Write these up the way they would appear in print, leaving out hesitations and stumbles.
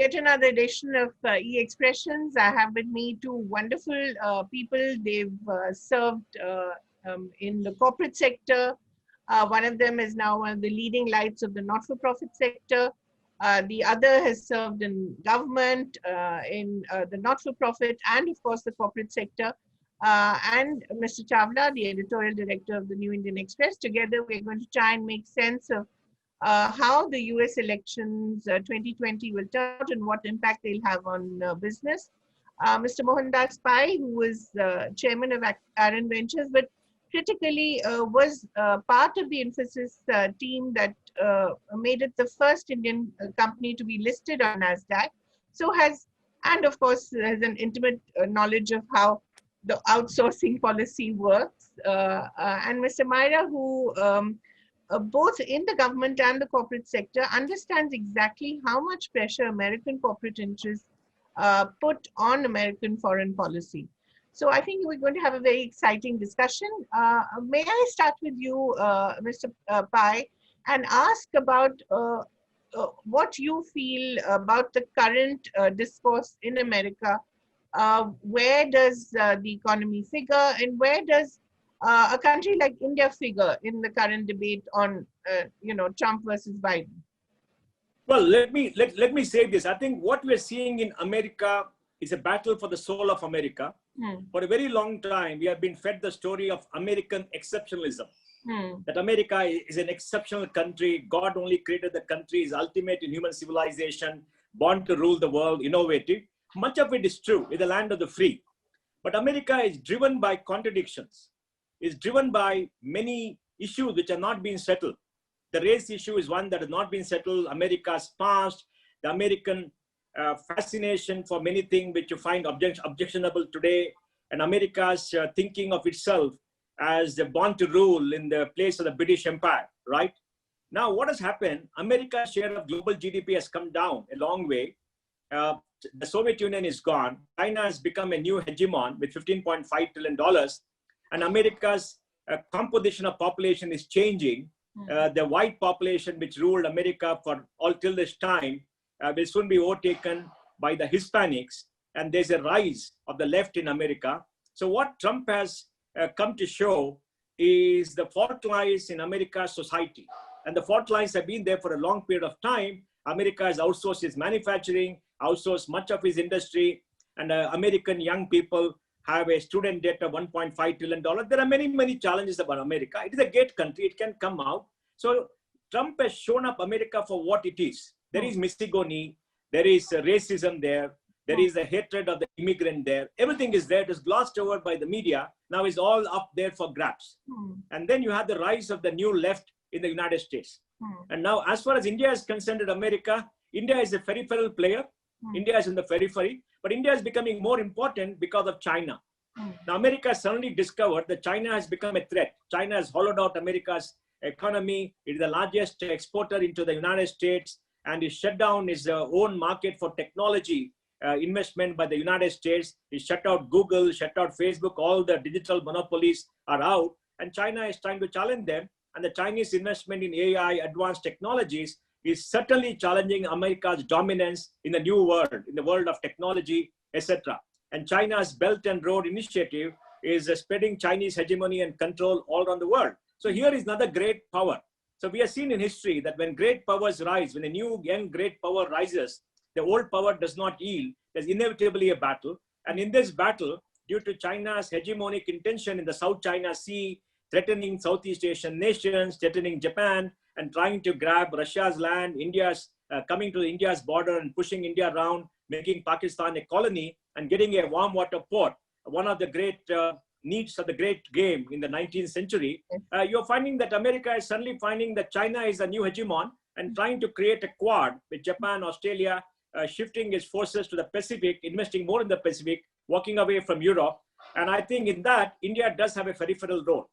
yet another edition of E-Expressions. I have with me two wonderful people. They've served in the corporate sector. One of them is now one of the leading lights of the not-for-profit sector. The other has served in government, in the not-for-profit, and of course the corporate sector. And Mr. Chawla, the editorial director of the New Indian Express. Together, we're going to try and make sense of how the US elections 2020 will turn out and what impact they'll have on business. Mr. Mohandas Pai, who was chairman of Aaron Ventures, but critically was part of the Infosys team that made it the first Indian company to be listed on NASDAQ. So has, and of course, has an intimate knowledge of how the outsourcing policy works. And Mr. Myra, who both in the government and the corporate sector, understands exactly how much pressure American corporate interests put on American foreign policy. So I think we're going to have a very exciting discussion. May I start with you, Mr. Pai, and ask about what you feel about the current discourse in America. Where does the economy figure, and where does a country like India figure in the current debate on, Trump versus Biden? Well, let me say this. I think what we're seeing in America is a battle for the soul of America. For a very long time, we have been fed the story of American exceptionalism. That America is an exceptional country. God only created the country, is ultimate in human civilization, born to rule the world, innovative. Much of it is true. It's the land of the free. But America is driven by contradictions. Is driven by many issues which are not being settled. The race issue is one that has not been settled. America's past, the American fascination for many things which you find objectionable today, and America's thinking of itself as the born to rule in the place of the British Empire, right? Now, what has happened? America's share of global GDP has come down a long way. The Soviet Union is gone. China has become a new hegemon with $15.5 trillion. And America's composition of population is changing. The white population, which ruled America for all till this time, will soon be overtaken by the Hispanics. And there's a rise of the left in America. So what Trump has come to show is the fault lies in America's society. And the fault lines have been there for a long period of time. America has outsourced its manufacturing, outsourced much of its industry, and American young people have a student debt of $1.5 trillion. There are many, many challenges about America. It is a great country. It can come out. So Trump has shown up America for what it is. There is misogyny. There is racism there. There is a hatred of the immigrant there. Everything is there. It is glossed over by the media. Now it's all up there for grabs. And then you have the rise of the new left in the United States. And now, as far as India is concerned in America, India is a peripheral player. India is in the periphery. But India is becoming more important because of China. Now, America has suddenly discovered that China has become a threat. China has hollowed out America's economy. It is the largest exporter into the United States, and it shut down its own market for technology investment by the United States. It shut out Google, shut out Facebook. All the digital monopolies are out, and China is trying to challenge them. And the Chinese investment in AI, advanced technologies, is certainly challenging America's dominance in the new world, in the world of technology, etc. And China's Belt and Road Initiative is spreading Chinese hegemony and control all around the world. So here is another great power. So we have seen in history that when great powers rise, when a new young great power rises, the old power does not yield. There's inevitably a battle. And in this battle, due to China's hegemonic intention in the South China Sea, threatening Southeast Asian nations, threatening Japan, and trying to grab Russia's land, India's coming to India's border and pushing India around, making Pakistan a colony and getting a warm water port, one of the great needs of the great game in the 19th century. You're finding that America is suddenly finding that China is a new hegemon and trying to create a quad with Japan, Australia, shifting its forces to the Pacific, investing more in the Pacific, walking away from Europe. And I think in that, India does have a peripheral role.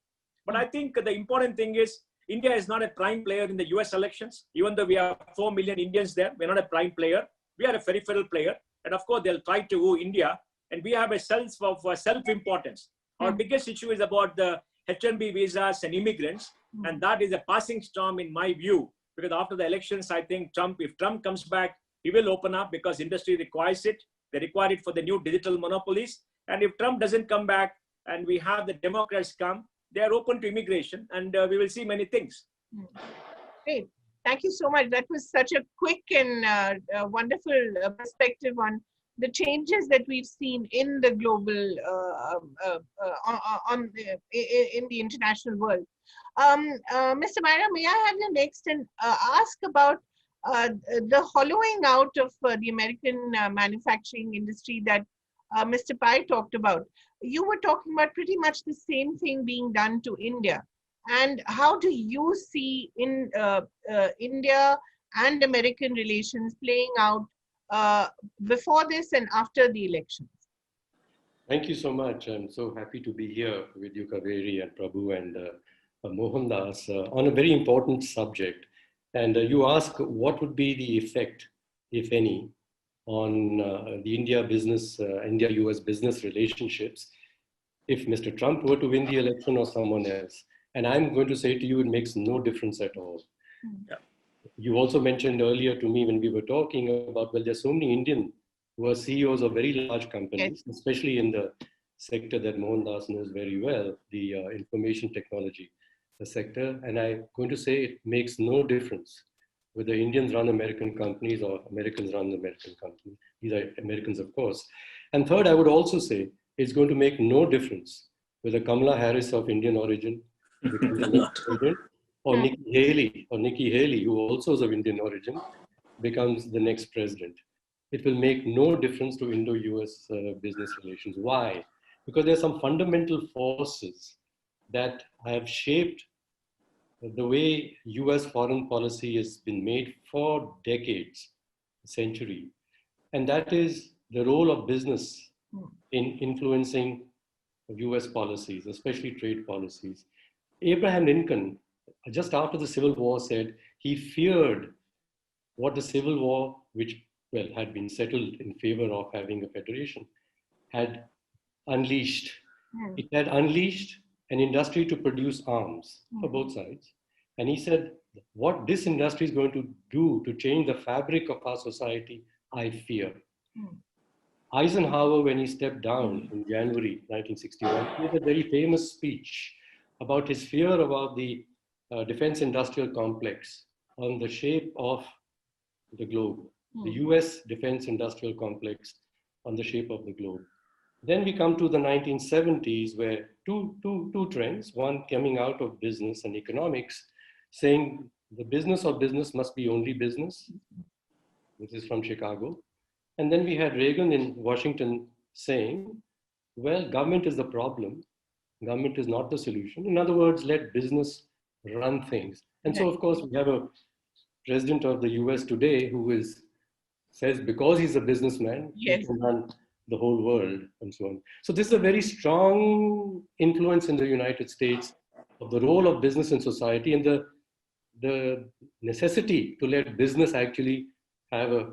But I think the important thing is India is not a prime player in the US elections. Even though we have 4 million Indians there, we're not a prime player. We are a peripheral player. And of course, they'll try to woo India. And we have a sense of self-importance. Our biggest issue is about the H-1B visas and immigrants. And that is a passing storm in my view. Because after the elections, I think if Trump comes back we will open up because industry requires it. They require it for the new digital monopolies. And if Trump doesn't come back and we have the Democrats come, they are open to immigration, and we will see many things. Great. Thank you so much. That was such a quick and wonderful perspective on the changes that we've seen in the global, in the international world. Mr. Myra, may I have you next and ask about the hollowing out of the American manufacturing industry that Mr. Pai talked about? You were talking about pretty much the same thing being done to India. And how do you see in India and American relations playing out before this and after the elections? Thank you so much. I'm so happy to be here with you, Kaveri and Prabhu and Mohandas on a very important subject. And you ask what would be the effect, if any, on the India-US business relationships if Mr. Trump were to win the election or someone else. And I'm going to say to you, it makes no difference at all. Yeah. You also mentioned earlier to me when we were talking about, well, there's so many Indian who are CEOs of very large companies, yes, especially in the sector that Mohandas knows very well, the information technology sector. And I'm going to say it makes no difference whether Indians run American companies or Americans run American companies. These are Americans, of course. And third, I would also say it's going to make no difference whether Kamala Harris of Indian origin becomes the next president, or Nikki Haley, who also is of Indian origin, becomes the next president. It will make no difference to Indo-US business relations. Why? Because there are some fundamental forces that have shaped the way US foreign policy has been made for decades, a century. And that is the role of business in influencing US policies, especially trade policies. Abraham Lincoln, just after the Civil War, said he feared what the Civil War, which had been settled in favor of having a federation, had unleashed. It had unleashed an industry to produce arms for both sides. And he said, what this industry is going to do to change the fabric of our society, I fear. Eisenhower, when he stepped down in January 1961, made a very famous speech about his fear about the defense industrial complex on the shape of the globe, the US defense industrial complex on the shape of the globe. Then we come to the 1970s, where two trends, one coming out of business and economics, saying the business of business must be only business. This is from Chicago. And then we had Reagan in Washington saying, well, government is the problem. Government is not the solution. In other words, let business run things. And so, of course, we have a president of the US today who says because he's a businessman, he can run the whole world and so on. So this is a very strong influence in the United States of the role of business in society and the necessity to let business actually have a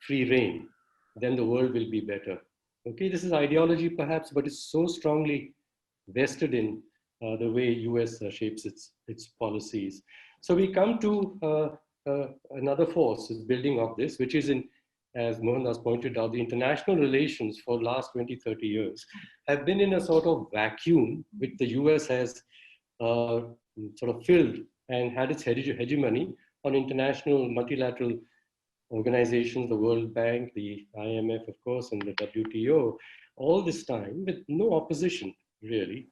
free rein. Then the world will be better. Okay, this is ideology perhaps, but it's so strongly vested in the way US shapes its policies. So we come to another force is building up this, which is as Mohandas pointed out, the international relations for the last 20, 30 years have been in a sort of vacuum, which the US has sort of filled and had its hegemony on international multilateral organizations, the World Bank, the IMF, of course, and the WTO, all this time with no opposition, really.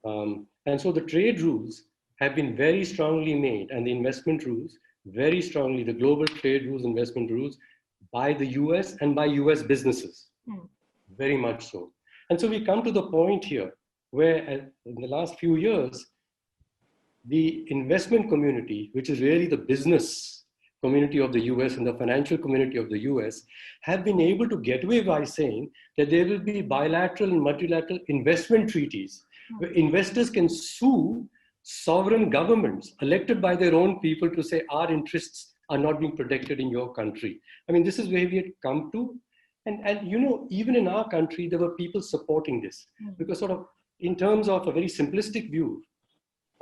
And so the trade rules have been very strongly made, and the investment rules, very strongly, the global trade rules, investment rules, by the US and by US businesses, very much so. And so we come to the point here where in the last few years, the investment community, which is really the business community of the US and the financial community of the US, have been able to get away by saying that there will be bilateral and multilateral investment treaties where investors can sue sovereign governments elected by their own people to say our interests are not being protected in your country. I mean, this is where we had come to. And you know, even in our country, there were people supporting this because sort of in terms of a very simplistic view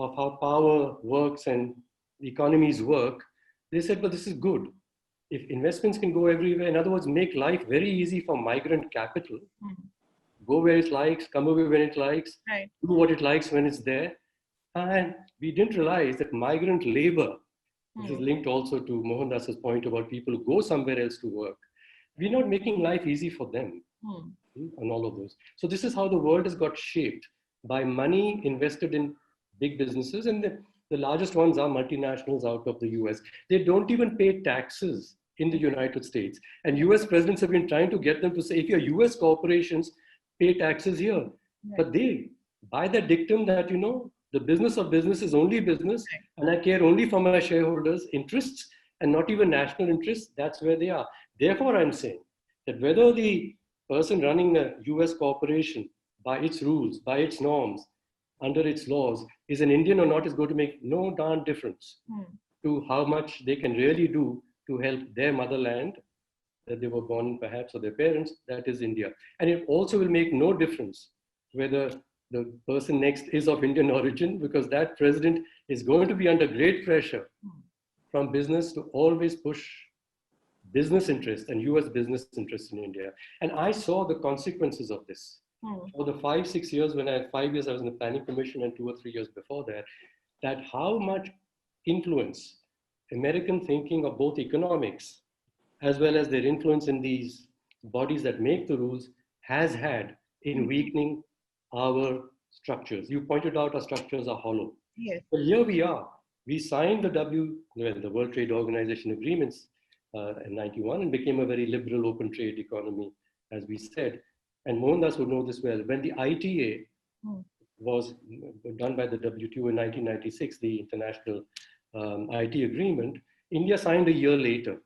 of how power works and economies work, they said, well, this is good. if investments can go everywhere, in other words, make life very easy for migrant capital, go where it likes, come away when it likes, Right. do what it likes when it's there. And we didn't realize that migrant labor, this is linked also to Mohandas' point about people who go somewhere else to work. We're not making life easy for them and all of those. So this is how the world has got shaped by money invested in big businesses. And the largest ones are multinationals out of the US. They don't even pay taxes in the United States. And US presidents have been trying to get them to say, if you're US corporations, pay taxes here. Right. But they, by the dictum that, you know, the business of business is only business, and I care only for my shareholders' interests and not even national interests, that's where they are. Therefore, I'm saying that whether the person running a US corporation by its rules, by its norms, under its laws, is an Indian or not is going to make no darn difference to how much they can really do to help their motherland that they were born perhaps, or their parents, that is India. And it also will make no difference whether the person next is of Indian origin, because that president is going to be under great pressure from business to always push business interests and US business interests in India. And I saw the consequences of this. For the 5-6 years, when I had 5 years, I was in the Planning Commission, and 2 or 3 years before that, that how much influence American thinking of both economics as well as their influence in these bodies that make the rules has had in weakening our structures. You pointed out our structures are hollow. Yes. But here we are. We signed the World Trade Organization agreements in 91 and became a very liberal open trade economy, as we said. And Mohandas would know this well. When the ITA was done by the WTO in 1996, the international IT agreement, India signed a year later.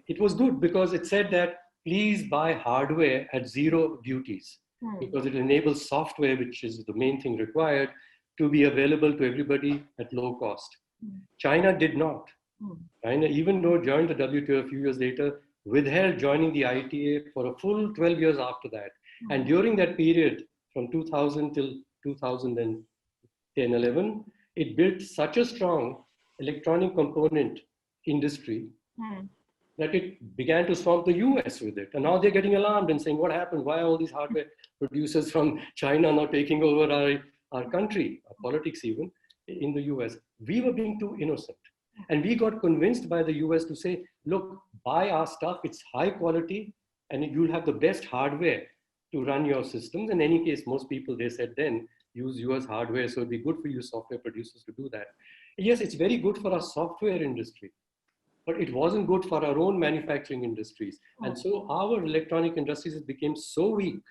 It was good because it said that please buy hardware at zero duties, because it enables software, which is the main thing required, to be available to everybody at low cost. China did not. China, even though joined the WTO a few years later, withheld joining the ITA for a full 12 years after that. And during that period, from 2000 till 2010-11, it built such a strong electronic component industry that it began to swamp the US with it. And now they're getting alarmed and saying, what happened? Why are all these hardware producers from China now taking over our country, our politics even, in the US? We were being too innocent. And we got convinced by the US to say, look, buy our stuff, it's high quality, and you'll have the best hardware to run your systems. In any case, most people, they said then, use US hardware, so it'd be good for you software producers to do that. Yes, it's very good for our software industry, but it wasn't good for our own manufacturing industries. And so our electronic industries became so weak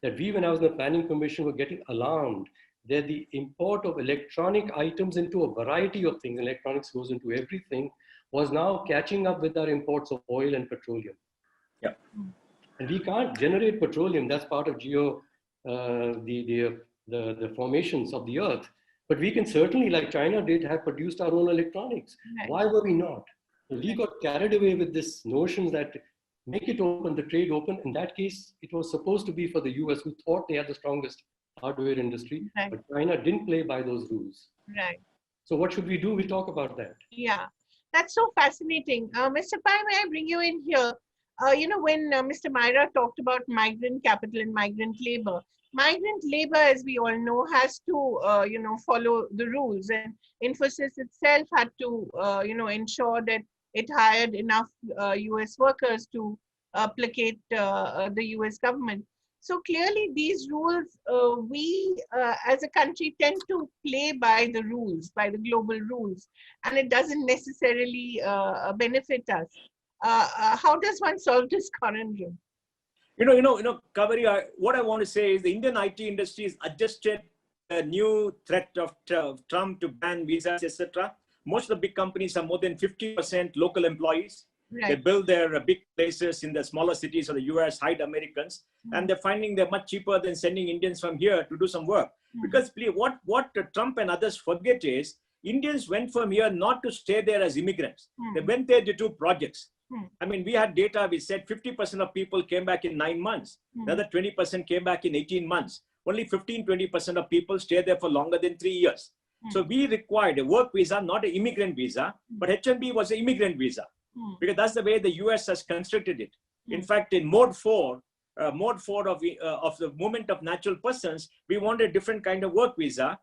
that we, when I was in the Planning Commission, were getting alarmed that the import of electronic items into a variety of things, electronics goes into everything, was now catching up with our imports of oil and petroleum. Yeah. And we can't generate petroleum. That's part of the formations of the earth. But we can certainly, like China did, have produced our own electronics. Right. Why were we not? We got carried away with this notion that make it open, the trade open. In that case, it was supposed to be for the US, who thought they had the strongest hardware industry, right. But China didn't play by those rules. Right. So what should we do? We'll talk about that. Yeah, that's so fascinating. Mr. Pai, may I bring you in here? When Mr. Myra talked about migrant capital and migrant labor, as we all know, has to, follow the rules. And Infosys itself had to, ensure that it hired enough US workers to placate the US government. So clearly these rules, we as a country tend to play by the rules, by the global rules, and it doesn't necessarily benefit us. How does one solve this conundrum? Kaveri, what I want to say is the Indian IT industry is adjusted a new threat of Trump to ban visas, etc. Most of the big companies are more than 50% local employees. Right. They build their big places in the smaller cities of the US, hide Americans, and they're finding they're much cheaper than sending Indians from here to do some work. Because what Trump and others forget is Indians went from here not to stay there as immigrants. They went there to do projects. I mean, we had data which said 50% of people came back in 9 months. The other 20% came back in 18 months. Only 15-20% of people stay there for longer than 3 years. So we required a work visa, not an immigrant visa, but H-1B was an immigrant visa. because that's the way the US has constructed it. In fact, in mode 4 of the movement of natural persons, we wanted a different kind of work visa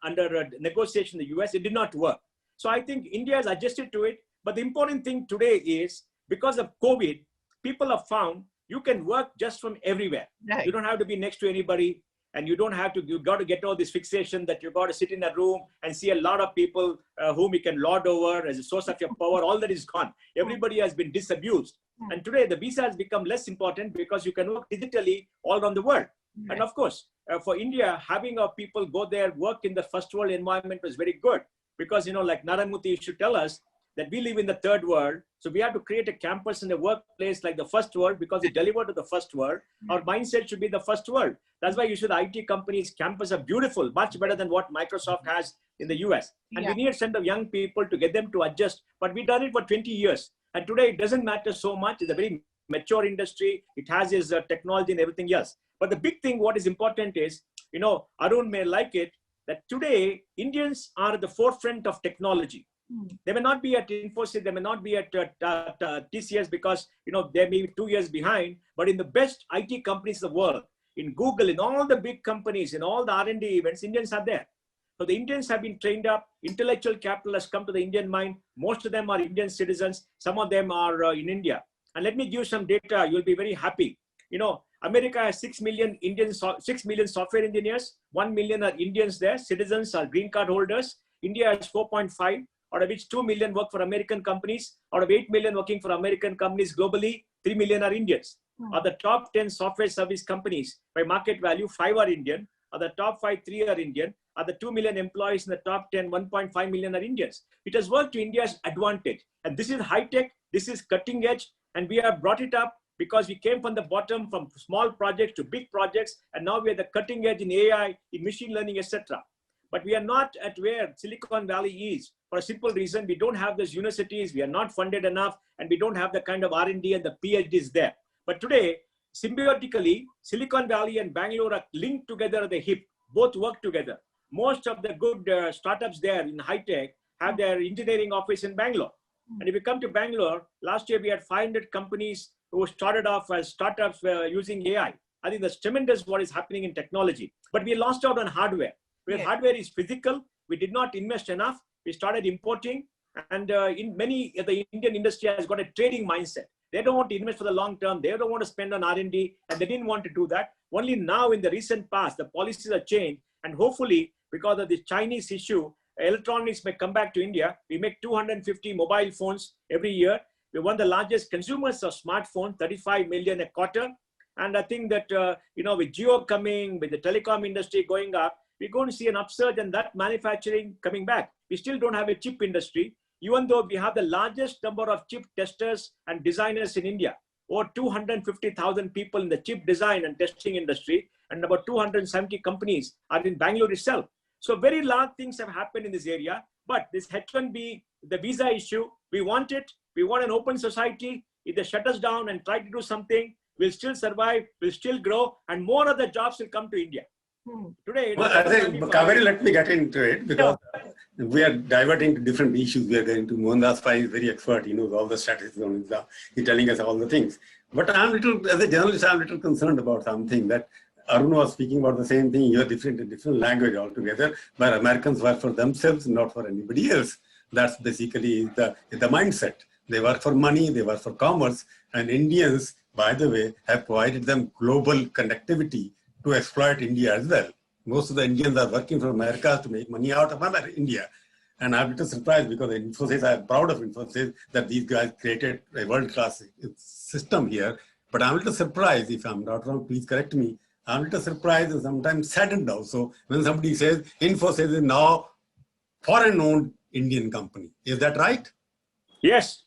under a negotiation in the US. It did not work. So I think India has adjusted to it. But the important thing today is, because of COVID, people have found you can work just from everywhere. Right. You don't have to be next to anybody, and you don't have to, you got to get all this fixation that you got to sit in a room and see a lot of people whom you can lord over as a source of your power. All that is gone. Everybody has been disabused. And today the visa has become less important because you can work digitally all around the world. Right. And of course, for India, having our people go there, work in the first world environment was very good, because, you know, like Narayanmurthy used to tell us that we live in the third world. So we have to create a campus and a workplace like the first world, because it delivered to the first world. Our mindset should be the first world. That's why you should, the IT companies' campus are beautiful, much better than what Microsoft has in the US. And we need a set of young people to get them to adjust. But we've done it for 20 years. And today it doesn't matter so much. It's a very mature industry. It has its technology and everything else. But the big thing, what is important is, you know, Arun may like it, that today Indians are at the forefront of technology. They may not be at Infosys, they may not be at TCS, because, you know, they may be 2 years behind, but in the best IT companies in the world, in Google, in all the big companies, in all the R&D events, Indians are there. So the Indians have been trained up. Intellectual capital has come to the Indian mind. Most of them are Indian citizens. Some of them are in India. And let me give you some data. You'll be very happy. You know, America has 6 million software engineers. 1 million are Indians there. Citizens are green card holders. India has 4.5, out of which 2 million work for American companies. Out of 8 million working for American companies globally, 3 million are Indians. Of the top 10 software service companies by market value, 5 are Indian. Of the top 5, 3 are Indian. Of the 2 million employees in the top 10, 1.5 million are Indians. It has worked to India's advantage. And this is high tech, this is cutting edge, and we have brought it up because we came from the bottom, from small projects to big projects, and now we are the cutting edge in AI, in machine learning, etc. But we are not at where Silicon Valley is, for a simple reason. We don't have those universities, we are not funded enough, and we don't have the kind of R&D and the PhDs there. But today, symbiotically, Silicon Valley and Bangalore are linked together at the hip. Both work together. Most of the good startups there in high tech have their engineering office in Bangalore. And if you come to Bangalore, last year we had 500 companies who started off as startups using AI. I think that's tremendous what is happening in technology. But we lost out on hardware. Where hardware is physical, we did not invest enough. We started importing, and in many, the Indian industry has got a trading mindset. They don't want to invest for the long term. They don't want to spend on R&D, and they didn't want to do that. Only now in the recent past, the policies are changed, and hopefully because of the Chinese issue, electronics may come back to India. We make 250 mobile phones every year. We're one of the largest consumers of smartphones, 35 million a quarter. And I think that, you know, with Jio coming, with the telecom industry going up, we're going to see an upsurge and that manufacturing coming back. We still don't have a chip industry, even though we have the largest number of chip testers and designers in India. Over 250,000 people in the chip design and testing industry, and about 270 companies are in Bangalore itself. So very large things have happened in this area, but this H1B, the visa issue, we want it. We want an open society. If they shut us down and try to do something, we'll still survive, we'll still grow, and more of the jobs will come to India. Today, well, I think, Kaveri, let me get into it, because we are diverting to different issues. We are going to Mohandas Pai is very expert. He knows all the strategies on visa. He's telling us all the things. But I'm little, as a journalist, I'm a little concerned about something that Arun was speaking about the same thing. You're different in different language altogether, where Americans work for themselves, not for anybody else. That's basically the mindset. They work for money, they work for commerce, and Indians, by the way, have provided them global connectivity to exploit India as well. Most of the Indians are working for America to make money out of India. And I'm a little surprised, because Infosys, I'm proud of Infosys, that these guys created a world-class system here. But I'm a little surprised, if I'm not wrong, please correct me. I'm a little surprised and sometimes saddened also when somebody says Infosys is now foreign-owned Indian company. Is that right? Yes.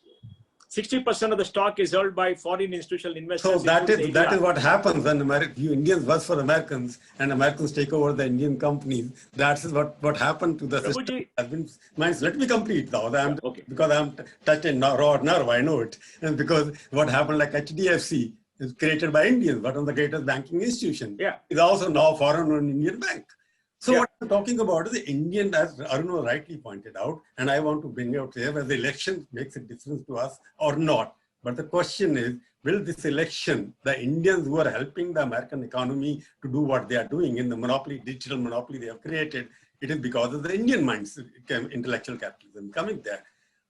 60% of the stock is held by foreign institutional investors. So that is what happens when you Indians work for Americans and Americans take over the Indian companies. That's what happened to the system. Let me complete now. Because I'm touching raw nerve, I know it. And because what happened, like HDFC is created by Indians, but on the greatest banking institution. Yeah. It's also now foreign-owned Indian bank. So what I'm talking about is the Indian, as Arun rightly pointed out, and I want to bring out here whether the election makes a difference to us or not. But the question is, will this election, the Indians who are helping the American economy to do what they are doing in the monopoly, digital monopoly they have created, it is because of the Indian minds, intellectual capitalism coming there.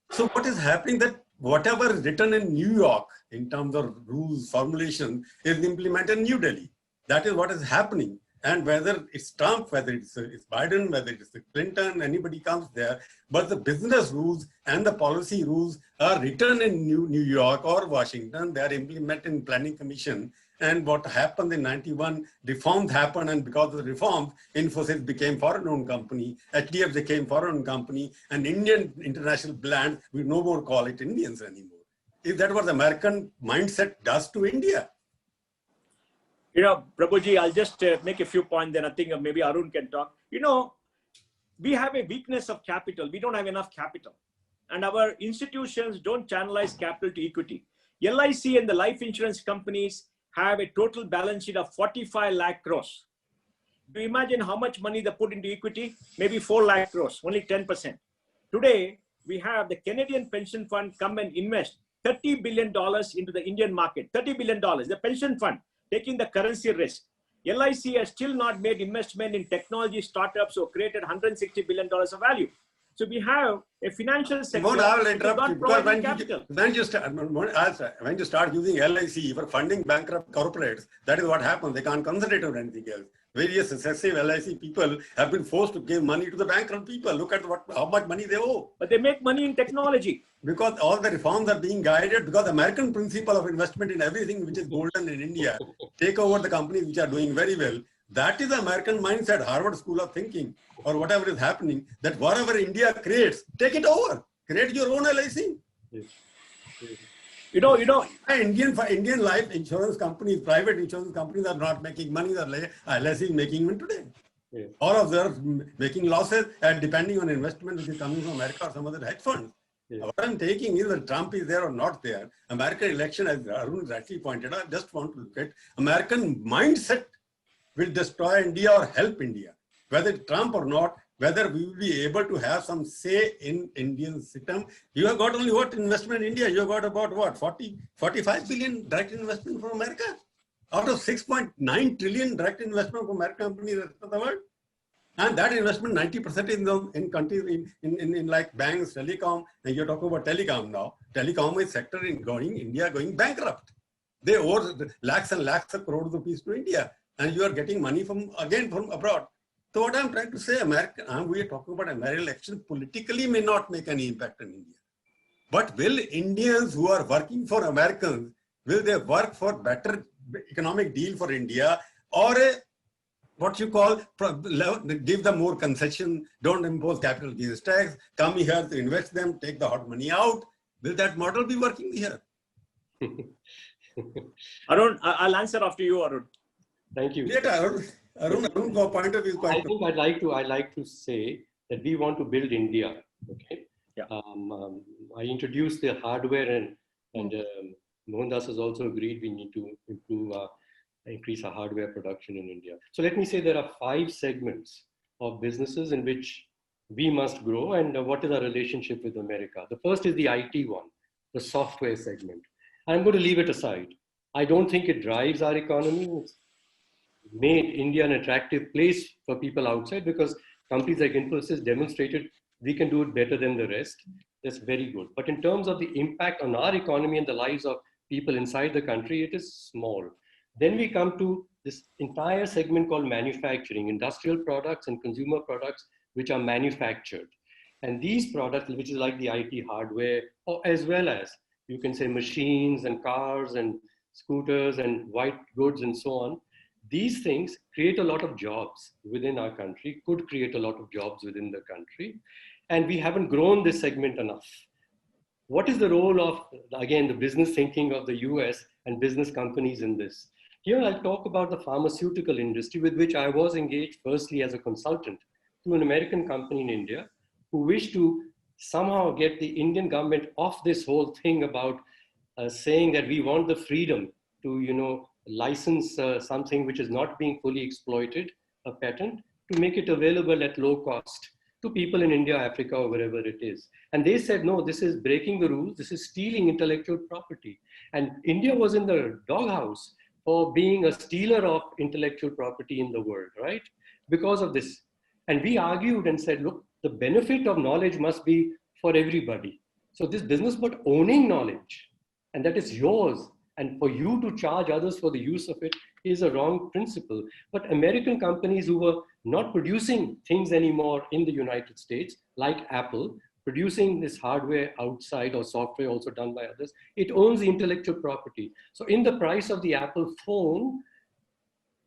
So what is happening that whatever is written in New York in terms of rules, formulation is implemented in New Delhi. That is what is happening. And whether it's Trump, whether it's Biden, whether it's Clinton, anybody comes there, but the business rules and the policy rules are written in New York or Washington. They are implemented in Planning Commission. And what happened in 91, reforms happened, and because of the reforms, Infosys became foreign-owned company, HDF became foreign company, and Indian international brands, we no more call it Indians anymore. Is that what the American mindset does to India? You know, Prabhuji, I'll just make a few points, then I think maybe Arun can talk. You know, we have a weakness of capital. We don't have enough capital. And our institutions don't channelize capital to equity. LIC and the life insurance companies have a total balance sheet of 45 lakh crores. Do you imagine how much money they put into equity? Maybe 4 lakh crores, only 10%. Today, we have the Canadian pension fund come and invest $30 billion into the Indian market. $30 billion, the pension fund, taking the currency risk. LIC has still not made investment in technology startups or created $160 billion of value. So we have a financial sector. I will interrupt you because when you start using LIC for funding bankrupt corporates, that is what happens. They can't concentrate on anything else. Various successive LIC people have been forced to give money to the bankrupt people. Look at how much money they owe. But they make money in technology. Because all the reforms are being guided, because the American principle of investment in everything which is golden in India, take over the companies which are doing very well. That is the American mindset, Harvard School of Thinking, or whatever is happening, that whatever India creates, take it over. Create your own LIC. Yes. Yes. You know, Indian life insurance companies, private insurance companies are not making money that LIC is making even today. Yes. All of them are making losses and depending on investment which is coming from America or some other hedge funds. Yes. What I'm taking is that Trump is there or not there. American election, as Arun rightly pointed out, I just want to look at American mindset will destroy India or help India. Whether Trump or not, whether we will be able to have some say in Indian system. You have got only what investment in India? You have got about what, 45 billion direct investment from America? Out of 6.9 trillion direct investment from American companies rest of the world. And that investment, 90% is in countries in like banks, telecom, and you're talking about telecom now. Telecom is sector in India going bankrupt. They owe lakhs and lakhs of crores of rupees to India. And you are getting money from abroad. So what I'm trying to say, we are talking about American election politically may not make any impact in India. But will Indians who are working for Americans, will they work for better economic deal for India or what you call, give them more concession, don't impose capital gains tax, come here to invest them, take the hot money out. Will that model be working here? Arun, I'll answer after you, Arun. Thank you. Later, Arun, point of view is quite. I think I'd like to say that we want to build India. Okay. Yeah. I introduced the hardware and Mohandas has also agreed we need to increase our hardware production in India. So let me say there are 5 segments of businesses in which we must grow, and what is our relationship with America. The first is the IT one, the software segment. I'm going to leave it aside. I don't think it drives our economy. It's made India an attractive place for people outside because companies like Infosys demonstrated we can do it better than the rest. That's very good. But in terms of the impact on our economy and the lives of people inside the country, it is small. Then we come to this entire segment called manufacturing, industrial products and consumer products which are manufactured. And these products, which is like the IT hardware, or as well as you can say machines and cars and scooters and white goods and so on, these things create a lot of jobs within our country, could create a lot of jobs within the country. And we haven't grown this segment enough. What is the role of, again, the business thinking of the US and business companies in this? Here I'll talk about the pharmaceutical industry with which I was engaged firstly as a consultant to an American company in India who wished to somehow get the Indian government off this whole thing about saying that we want the freedom to, license something which is not being fully exploited, a patent, to make it available at low cost to people in India, Africa, or wherever it is. And they said, no, this is breaking the rules. This is stealing intellectual property. And India was in the doghouse for being a stealer of intellectual property in the world, right? Because of this. And we argued and said, look, the benefit of knowledge must be for everybody. So this business about owning knowledge, and that is yours, and for you to charge others for the use of it is a wrong principle. But American companies who were not producing things anymore in the United States, like Apple, producing this hardware outside or software also done by others, it owns the intellectual property. So in the price of the Apple phone,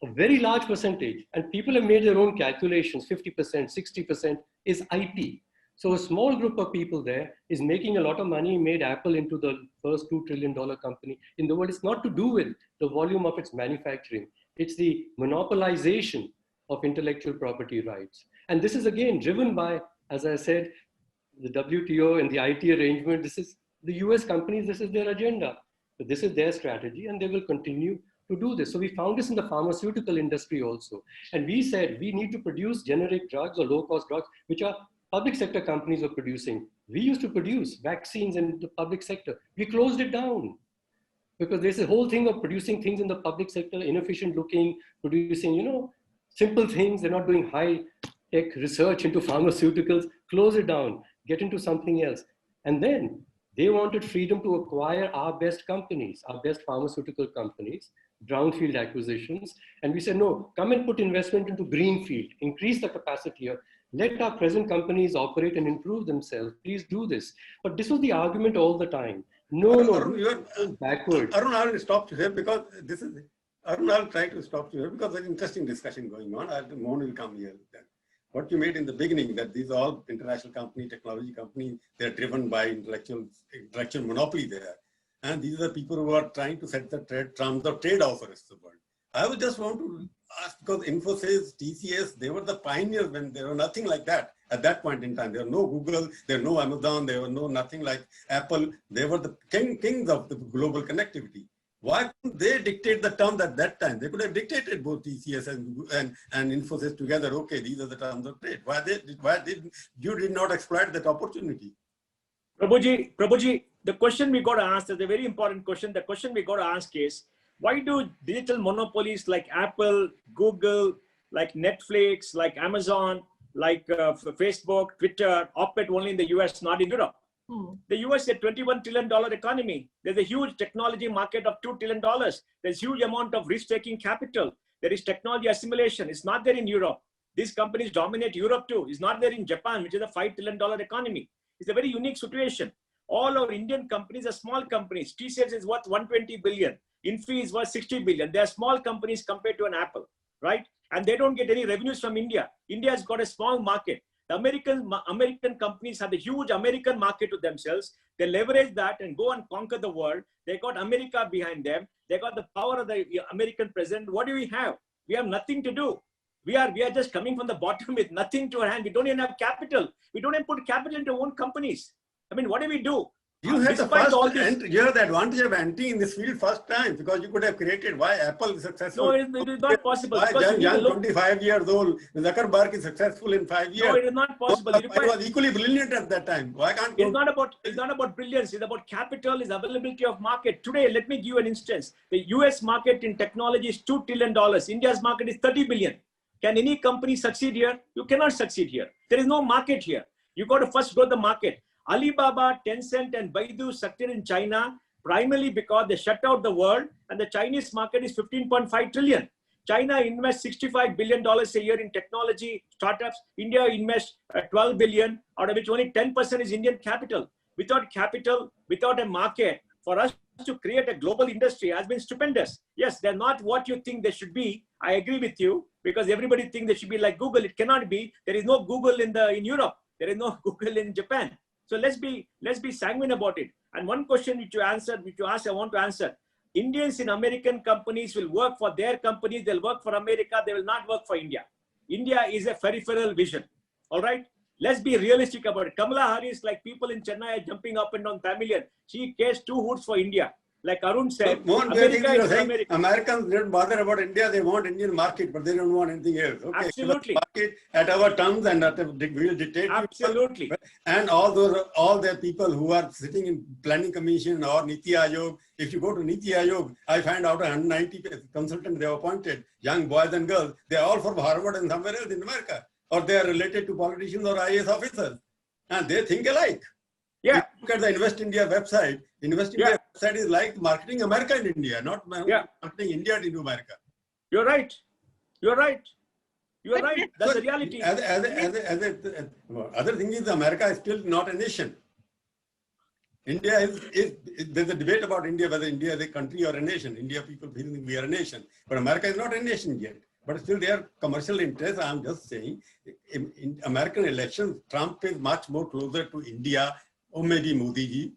a very large percentage, and people have made their own calculations, 50%, 60% is IP. So a small group of people there is making a lot of money, made Apple into the first $2 trillion company in the world. It's not to do with the volume of its manufacturing. It's the monopolization of intellectual property rights. And this is again driven by, as I said, the WTO and the IT arrangement. This is the US companies, this is their agenda. But this is their strategy, and they will continue to do this. So we found this in the pharmaceutical industry also. And we said we need to produce generic drugs or low-cost drugs, which are public sector companies were producing. We used to produce vaccines in the public sector. We closed it down because there's a whole thing of producing things in the public sector, inefficient looking, producing, simple things. They're not doing high-tech research into pharmaceuticals. Close it down, get into something else. And then they wanted freedom to acquire our best companies, our best pharmaceutical companies, brownfield acquisitions. And we said, no, come and put investment into greenfield, increase the capacity here. Let our present companies operate and improve themselves. Please do this. But this was the argument all the time. No, Arun, you're backwards. Arun, I will stop you here because this is, Arun, I'll try to stop you here because there's an interesting discussion going on. Mohan will come here. What you made in the beginning, that these are all international company, technology company, they're driven by intellectual monopoly there. And these are the people who are trying to set the terms of trade also rest of the world. I would just want to ask, because Infosys, TCS, they were the pioneers when there were nothing like that at that point in time. There were no Google, there were no Amazon, there were no nothing like Apple. They were the kings of the global connectivity. Why couldn't they dictate the terms at that time? They could have dictated both TCS and Infosys together. Okay, these are the terms of trade. Why did you not exploit that opportunity? Prabhuji, the question we got to ask is a very important question. The question we got to ask is, why do digital monopolies like Apple, Google, like Netflix, like Amazon, like Facebook, Twitter operate only in the US, not in Europe? The US is a $21 trillion economy. There's a huge technology market of $2 trillion. There's huge amount of risk-taking capital. There is technology assimilation. It's not there in Europe. These companies dominate Europe too. It's not there in Japan, which is a $5 trillion economy. It's a very unique situation. All our Indian companies are small companies. TCS is worth 120 billion. Infy is worth 60 billion. They are small companies compared to an Apple, right? And they don't get any revenues from India. India has got a small market. The American companies have a huge American market to themselves. They leverage that and go and conquer the world. They got America behind them. They got the power of the American president. What do we have? We have nothing to do. We are just coming from the bottom with nothing to our hand. We don't even have capital. We don't even put capital into our own companies. I mean, what do we do? You had the you have the advantage of entering in this field first time because you could have created why Apple is successful. No, it is not possible. Why young 25 years old, Zuckerberg is successful in 5 years. No, it is not possible. He was equally brilliant at that time. Why can't it's not about brilliance. It's about capital, it's availability of market. Today, let me give you an instance. The US market in technology is $2 trillion. India's market is 30 billion. Can any company succeed here? You cannot succeed here. There is no market here. You got to first grow the market. Alibaba, Tencent, and Baidu succeeded in China primarily because they shut out the world, and the Chinese market is 15.5 trillion. China invests $65 billion a year in technology startups. India invests 12 billion, out of which only 10% is Indian capital. Without capital, without a market, for us to create a global industry has been stupendous. Yes, they're not what you think they should be. I agree with you because everybody thinks they should be like Google. It cannot be. There is no Google in Europe. There is no Google in Japan. So let's be sanguine about it. And one question which you asked, I want to answer. Indians in American companies will work for their companies. They'll work for America. They will not work for India. India is a peripheral vision. All right. Let's be realistic about it. Kamala Harris, like people in Chennai, are jumping up and down pavilion. She cares 2 hoots for India. like Arun said, Mohan, we are America thinking of is saying America. Americans don't bother about India. They want Indian market, but they don't want anything else. Okay, Absolutely. market at our terms and we will dictate. Absolutely. And all the people who are sitting in planning commission or Niti Ayog. If you go to Niti Ayog, I find out 190 consultants they have appointed, young boys and girls. They are all from Harvard and somewhere else in America, or they are related to politicians or IAS officers, and they think alike. Yeah. If you look at the Invest India website. Invest India website is like marketing America in India, not marketing India into America. You're right. You're right. You're right. That's the reality. Other thing is America is still not a nation. India is there's a debate about India, whether India is a country or a nation. India people feel we are a nation, but America is not a nation yet. But still their commercial interests, I'm just saying, in American elections, Trump is much more closer to India, or maybe Modi ji.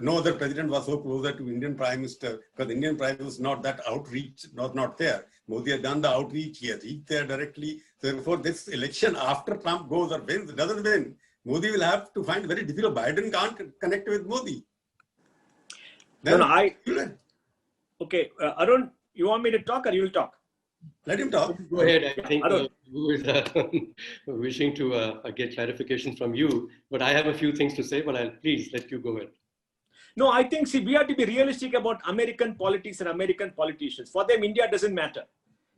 No other president was so closer to Indian Prime Minister, because Indian Prime Minister was not that outreach, not there. Modi has done the outreach, he has reached there directly. So therefore, this election after Trump goes or wins, doesn't win, Modi will have to find very difficult. Biden can't connect with Modi. Then, okay, Arun, you want me to talk or you'll talk? Let him talk. Go ahead. I think who is wishing to get clarification from you, but I have a few things to say, but I'll please let you go ahead. No, I think, see, we have to be realistic about American politics and American politicians. For them, India doesn't matter.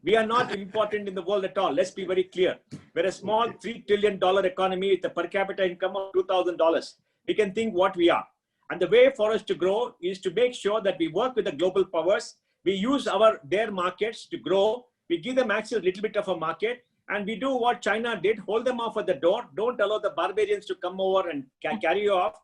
We are not important in the world at all. Let's be very clear. We're a small $3 trillion economy with a per capita income of $2,000. We can think what we are. And the way for us to grow is to make sure that we work with the global powers. We use their markets to grow. We give them access a little bit of a market. And we do what China did, hold them off at the door. Don't allow the barbarians to come over and carry you off.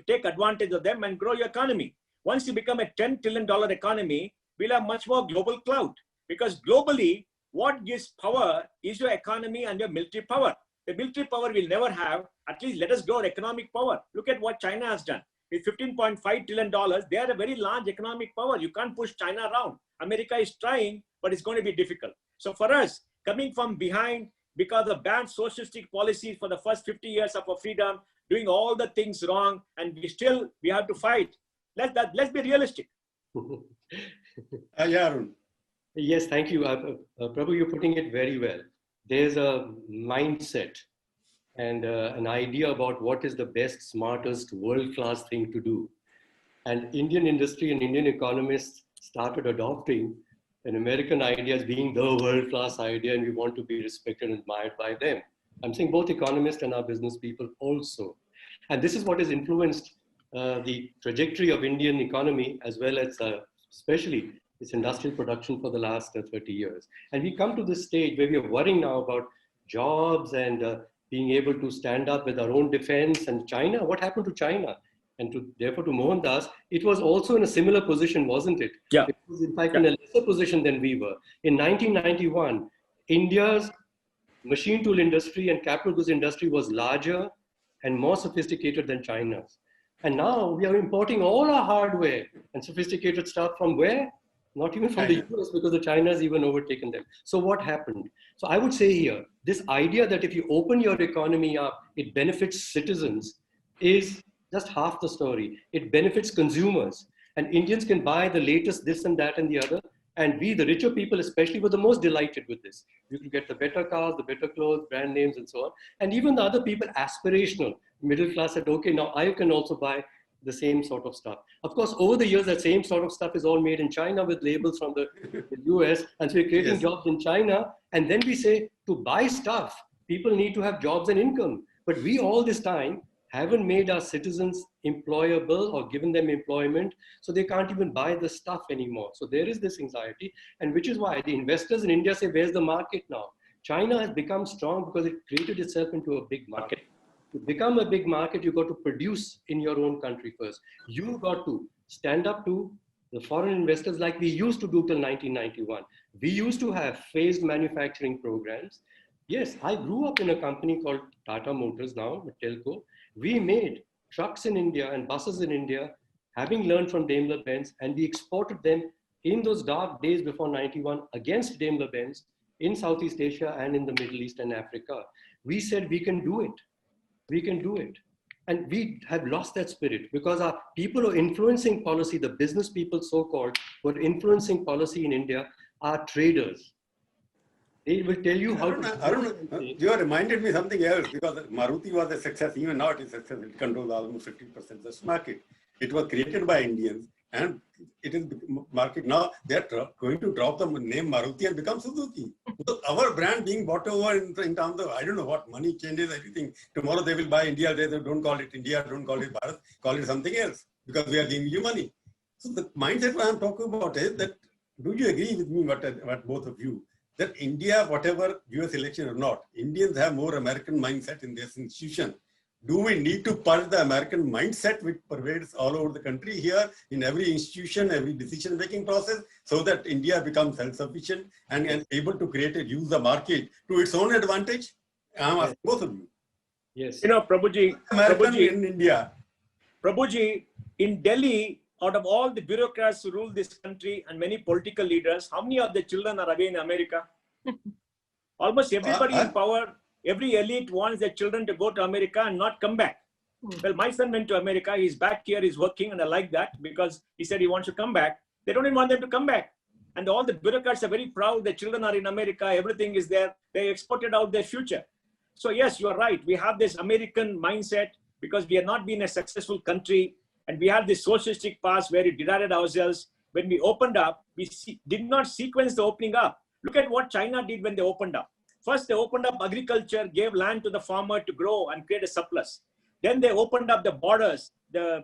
Take advantage of them and grow your economy. Once you become a $10 trillion economy, we'll have much more global clout. Because globally, what gives power is your economy and your military power. The military power we'll never have. At least let us grow economic power. Look at what China has done. With $15.5 trillion, they are a very large economic power. You can't push China around. America is trying, but it's going to be difficult. So for us, coming from behind because of bad socialistic policies for the first 50 years of our freedom, doing all the things wrong, and we have to fight. Let's be realistic. Arun. Yes, thank you. Prabhu, you're putting it very well. There's a mindset and an idea about what is the best, smartest, world-class thing to do. And Indian industry and Indian economists started adopting an American idea as being the world-class idea, and we want to be respected and admired by them. I'm saying both economists and our business people also. And this is what has influenced the trajectory of Indian economy, as well as especially its industrial production for the last 30 years. And we come to this stage where we are worrying now about jobs and being able to stand up with our own defense. And China, what happened to China? And therefore to Mohandas, it was also in a similar position, wasn't it? Yeah. It was in fact in a lesser position than we were. In 1991, India's machine tool industry and capital goods industry was larger and more sophisticated than China's. And now we are importing all our hardware and sophisticated stuff from where? Not even from the US, because the China has even overtaken them. So what happened? So I would say here, this idea that if you open your economy up, it benefits citizens is just half the story. It benefits consumers. And Indians can buy the latest this and that and the other. And we, the richer people especially, were the most delighted with this. You could get the better cars, the better clothes, brand names, and so on. And even the other people, aspirational, middle class, said, okay, now I can also buy the same sort of stuff. Of course, over the years, that same sort of stuff is all made in China with labels from the US. And so we're creating jobs in China. And then we say, to buy stuff, people need to have jobs and income. But we all this time haven't made our citizens employable or given them employment, so they can't even buy the stuff anymore. So there is this anxiety, and which is why the investors in India say, where's the market now? China has become strong because it created itself into a big market. To become a big market, you got to produce in your own country first. You got to stand up to the foreign investors like we used to do till 1991. We used to have phased manufacturing programs. Yes, I grew up in a company called Tata Motors now, a telco. We made trucks in India and buses in India, having learned from Daimler-Benz, and we exported them in those dark days before 91 against Daimler-Benz in Southeast Asia and in the Middle East and Africa. We said we can do it. We can do it. And we have lost that spirit because our people who are influencing policy, the business people so-called, who are influencing policy in India are traders. They will tell you how to. I don't know. You have reminded me something else because Maruti was a success. Even now it is a success. It controls almost 50% of the market. It was created by Indians and it is market now. They are going to drop the name Maruti and become Suzuki. So our brand being bought over in terms of, I don't know what, money changes everything. Tomorrow they will buy India. They don't call it India. Don't call it Bharat. Call it something else because we are giving you money. So the mindset what I'm talking about is that, do you agree with me what both of you? That India, whatever US election or not, Indians have more American mindset in this institution. Do we need to purge the American mindset which pervades all over the country here in every institution, every decision-making process, so that India becomes self-sufficient and able to create and use the market to its own advantage? I'm asking both of you. Yes. You know, Prabhuji, American in India. Prabhuji, in Delhi, out of all the bureaucrats who rule this country and many political leaders, how many of the children are away in America? Almost everybody in power, every elite wants their children to go to America and not come back. Well, my son went to America. He's back here. He's working, and I like that because he said he wants to come back. They don't even want them to come back. And all the bureaucrats are very proud. Their children are in America. Everything is there. They exported out their future. So yes, you are right. We have this American mindset because we have not been a successful country. And we have this socialistic past where we divided ourselves. When we opened up, we did not sequence the opening up. Look at what China did when they opened up. First, they opened up agriculture, gave land to the farmer to grow and create a surplus. Then they opened up the borders, the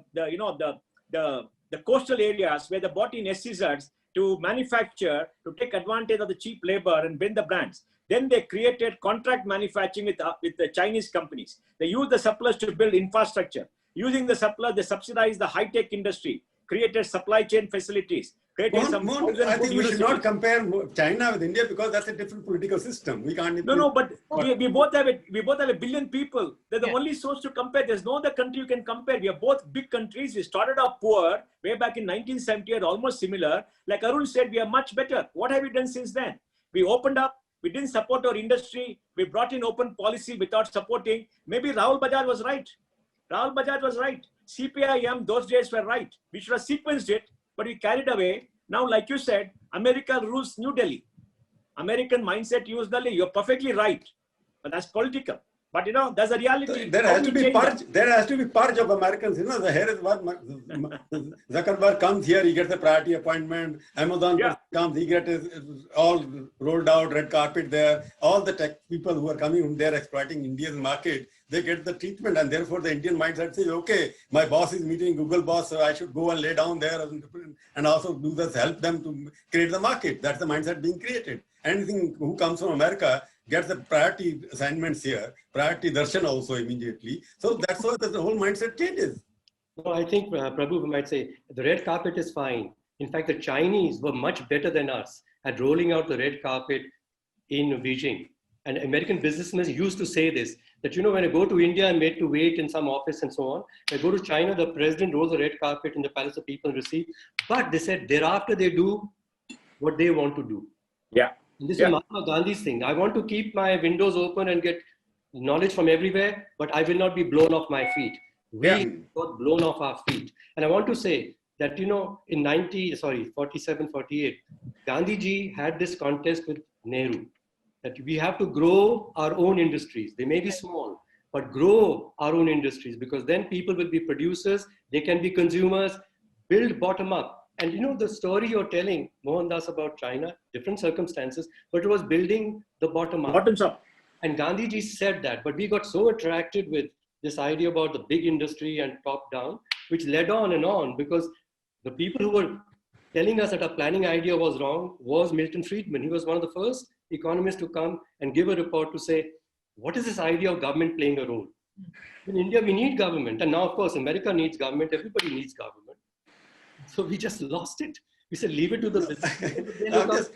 coastal areas where they brought in SEZs to manufacture, to take advantage of the cheap labor and build the brands. Then they created contract manufacturing with the Chinese companies. They used the surplus to build infrastructure. Using the surplus, they subsidized the high-tech industry, created supply chain facilities. I think we should not compare China with India because that's a different political system. We can't. No, but we both have a billion people. They're the only source to compare. There's no other country you can compare. We are both big countries. We started off poor way back in 1970, or almost similar. Like Arun said, we are much better. What have we done since then? We opened up. We didn't support our industry. We brought in open policy without supporting. Maybe Rahul Bajaj was right. Rahul Bajaj was right. CPIM, those days were right. We should have sequenced it, but we carried away. Now, like you said, America rules New Delhi. American mindset rules Delhi. You're perfectly right. But that's political. But you know, there's a reality. There has to be purge. There has to be purge of Americans. You know, here is what Zuckerberg comes here, he gets a priority appointment. Amazon comes, he gets all rolled out, red carpet there. All the tech people who are coming from there exploiting India's market, they get the treatment, and therefore the Indian mindset says, okay, my boss is meeting Google boss, so I should go and lay down there and also do this, help them to create the market. That's the mindset being created. Anything who comes from America gets the priority assignments here, priority darshan also immediately. So that's why the whole mindset changes. No, I think Prabhu might say the red carpet is fine. In fact, the Chinese were much better than us at rolling out the red carpet in Beijing. And American businessmen used to say this, that, you know, when I go to India, I'm made to wait in some office and so on. When I go to China, the president rolls the red carpet in the Palace of People and receive. But they said thereafter they do what they want to do. Yeah. And this is Mahatma Gandhi's thing. I want to keep my windows open and get knowledge from everywhere, but I will not be blown off my feet. We got blown off our feet. And I want to say that, you know, in 47, 48, Gandhiji had this contest with Nehru, that we have to grow our own industries. They may be small, but grow our own industries, because then people will be producers, they can be consumers, build bottom up. And you know, the story you're telling, Mohandas, about China, different circumstances, but it was building the bottom up. Bottoms up. And Gandhiji said that, but we got so attracted with this idea about the big industry and top down, which led on and on, because the people who were telling us that our planning idea was wrong was Milton Friedman. He was one of the first economists to come and give a report to say, what is this idea of government playing a role? In India, we need government. And now, of course, America needs government. Everybody needs government. So we just lost it. We said, leave it to the business.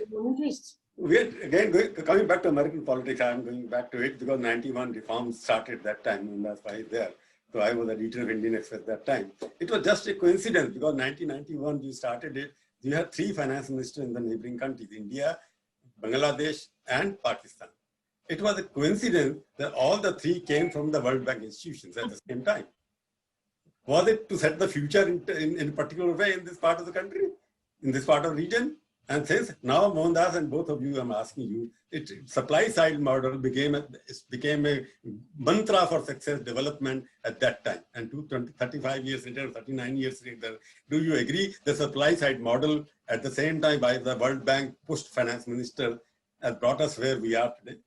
We're again coming back to American politics. I'm going back to it because 91 reforms started that time, and that's why it's there. So I was editor of Indian Express that time. It was just a coincidence because 1991 we started it. We had 3 finance ministers in the neighboring countries, India, Bangladesh, and Pakistan. It was a coincidence that all the 3 came from the World Bank institutions at the same time. Was it to set the future in a particular way in this part of the country, in this part of the region? And since now, Mohandas and both of you, I'm asking you, supply side model became a mantra for success development at that time. And 35 years later, 39 years later, do you agree the supply side model at the same time by the World Bank pushed finance minister has brought us where we are today?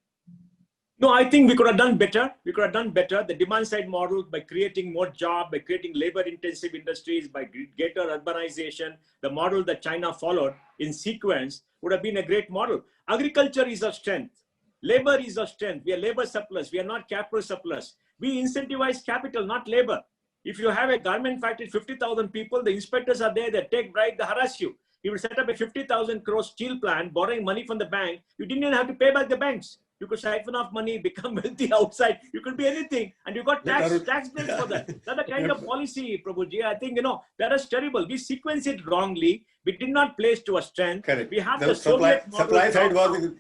No, I think we could have done better. We could have done better. The demand side model, by creating more jobs, by creating labor intensive industries, by greater urbanization, the model that China followed in sequence would have been a great model. Agriculture is our strength. Labor is our strength. We are labor surplus. We are not capital surplus. We incentivize capital, not labor. If you have a garment factory, 50,000 people, the inspectors are there, they take bribe, they harass you. You would set up a 50,000 crore steel plant, borrowing money from the bank. You didn't even have to pay back the banks. You could siphon off money, become wealthy outside. You could be anything. And you got tax breaks for that. That's the kind of policy, Prabhuji. I think, that is terrible. We sequenced it wrongly. We did not place to our strength. Correct. We have the Soviet supply side was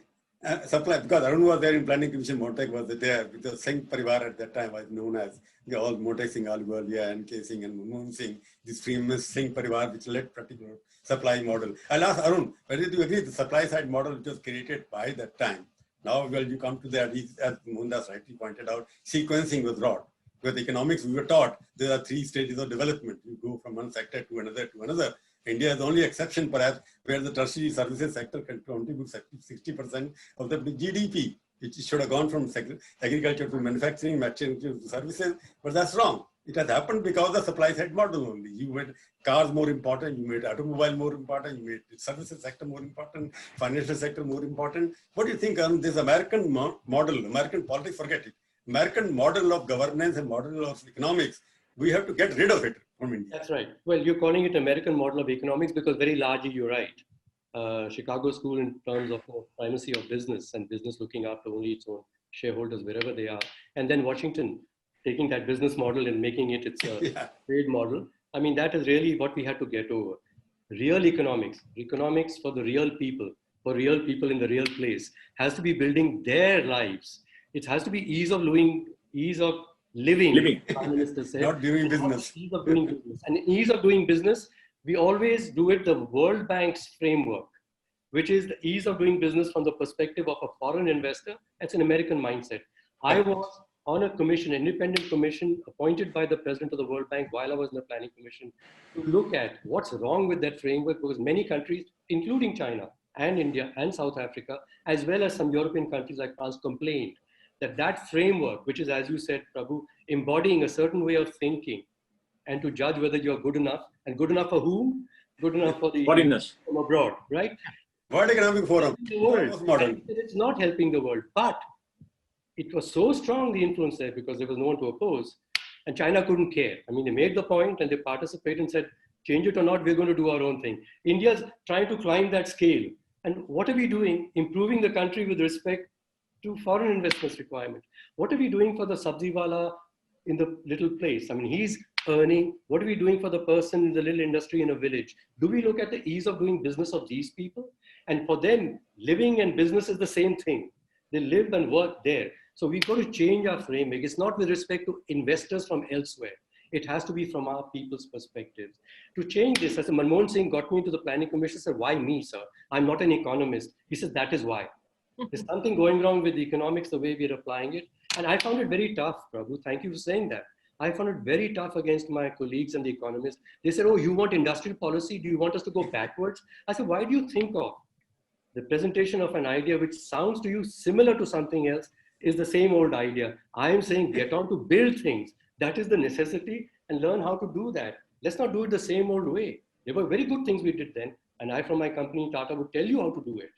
supply, because Arun was there in Planning Commission, Motek was there, with the Singh Parivar at that time was known as all Motek Singh, Aluwalia, N.K. Singh and Manmohan Singh, this famous Singh Parivar which led particular supply model. I'll ask Arun, whether you agree the supply side model which was created by that time. Now, well, you come to that, as Mohandas rightly pointed out, sequencing was wrong. With economics, we were taught there are 3 stages of development. You go from one sector to another to another. India is the only exception, perhaps, where the tertiary services sector can contribute 60% of the GDP, which should have gone from agriculture to manufacturing, to services, but that's wrong. It has happened because of the supply side model only. You made cars more important, you made automobile more important, you made the services sector more important, financial sector more important. What do you think on this American model, American politics, forget it. American model of governance and model of economics, we have to get rid of it from India. That's right. Well, you're calling it American model of economics because very largely you're right. Chicago School in terms of primacy of business and business looking after only its own shareholders wherever they are. And then Washington taking that business model and making it its trade model. I mean, that is really what we had to get over. Real economics for the real people, for real people in the real place, has to be building their lives. It has to be ease of living. Prime Minister said. Not doing business. Ease of doing business. And ease of doing business, we always do it the World Bank's framework, which is the ease of doing business from the perspective of a foreign investor. That's an American mindset. I was on a commission, independent commission appointed by the president of the World Bank while I was in the planning commission to look at what's wrong with that framework, because many countries, including China and India and South Africa, as well as some European countries like France, complained that that framework, which is, as you said, Prabhu, embodying a certain way of thinking and to judge whether you're good enough, and good enough for whom? Good enough for the foreigners from abroad, right? World Economic Forum. It's not helping the world, but it was so strong, the influence there, because there was no one to oppose, and China couldn't care. I mean, they made the point and they participated and said, change it or not, we're going to do our own thing. India's trying to climb that scale. And what are we doing? Improving the country with respect to foreign investments requirement. What are we doing for the sabziwala in the little place? I mean, he's earning. What are we doing for the person in the little industry in a village? Do we look at the ease of doing business of these people? And for them, living and business is the same thing. They live and work there. So we've got to change our framework. It's not with respect to investors from elsewhere. It has to be from our people's perspectives. To change this, as Manmohan Singh got me into the planning commission, said, why me, sir? I'm not an economist. He said, that is why. There's something going wrong with the economics, the way we're applying it. And I found it very tough, Prabhu. Thank you for saying that. I found it very tough against my colleagues and the economists. They said, oh, you want industrial policy? Do you want us to go backwards? I said, why do you think of the presentation of an idea which sounds to you similar to something else is the same old idea? I am saying get on to build things. That is the necessity, and learn how to do that. Let's not do it the same old way. There were very good things we did then, and I from my company, Tata, would tell you how to do it.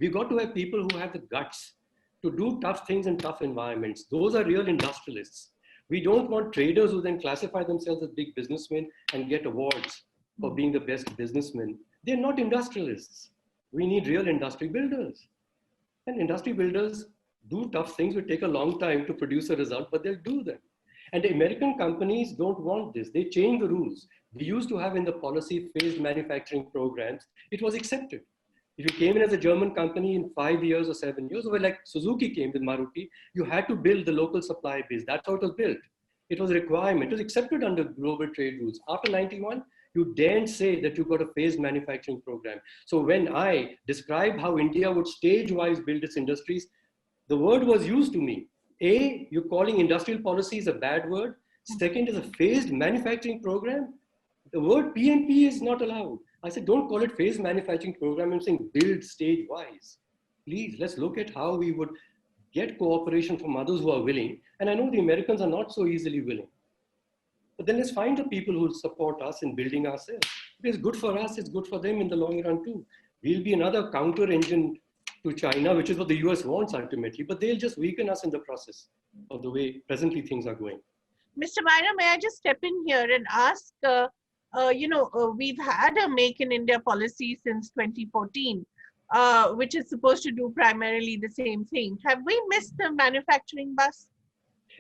We've got to have people who have the guts to do tough things in tough environments. Those are real industrialists. We don't want traders who then classify themselves as big businessmen and get awards for being the best businessmen. They're not industrialists. We need real industry builders. And industry builders do tough things, will take a long time to produce a result, but they'll do them. And the American companies don't want this. They change the rules. We used to have in the policy phased manufacturing programs. It was accepted. If you came in as a German company in 5 years or 7 years, or like Suzuki came with Maruti, you had to build the local supply base. That's how it was built. It was a requirement. It was accepted under global trade rules. After 91, you daren't say that you've got a phased manufacturing program. So when I described how India would stage-wise build its industries, the word was used to me. A, you're calling industrial policy is a bad word. Second is a phased manufacturing program. The word PMP is not allowed. I said, don't call it phased manufacturing program. I'm saying build stage-wise. Please, let's look at how we would get cooperation from others who are willing. And I know the Americans are not so easily willing. But then let's find the people who will support us in building ourselves. If it's good for us, it's good for them in the long run too. We'll be another counter engine to China, which is what the US wants ultimately, but they'll just weaken us in the process of the way presently things are going. Mr. Maina, may I just step in here and ask, we've had a Make in India policy since 2014, which is supposed to do primarily the same thing. Have we missed the manufacturing bus?